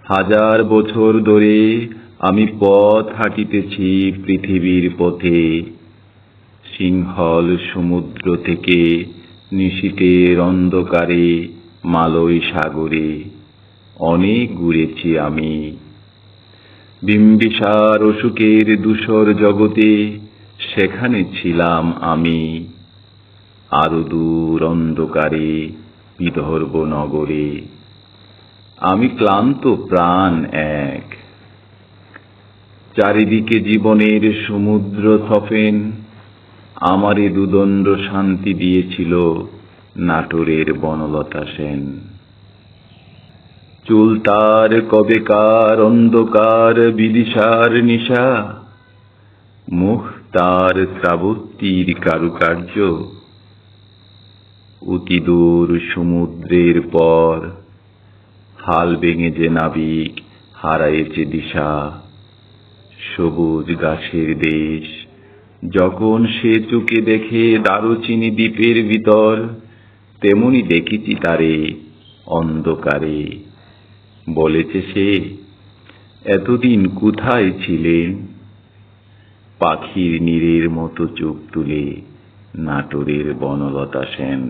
হাজার বছর ধরে আমি পথ হাঁটিতেছি পৃথিবীর পথে, সিংহল সমুদ্র থেকে নিশীথের অন্ধকারে মালয় সাগরে অনেক ঘুরেছি আমি। বিম্বিসার অশোকের ধূসর জগতে সেখানে ছিলাম আমি। আরো দূর অন্ধকারে বিদর্ভ নগরে আমি ক্লান্ত প্রাণ এক। চারিদিকে জীবনের সমুদ্র তফেন আমারে দুদণ্ড শান্তি দিয়েছিল নাটোরের বনলতা সেন। চুল তার কবেকার অন্ধকার বিদিশার নিশা, মুখ তার শ্রাবত্তীর কারুকার্য। অতি দূর সমুদ্রের পর হাল ভেঙে যে নাবিক হারায়েছে দিশা। সবুজ ঘাসের দেশ যখন সে চোখে দেখে দারুচিনি দ্বীপের ভিতর, তেমনি দেখেছি তারে অন্ধকারে। বলেছে সে, এতদিন কোথায় ছিলেন? পাখির নীড়ের মতো চোখ তুলে নাটোরের বনলতা সেন।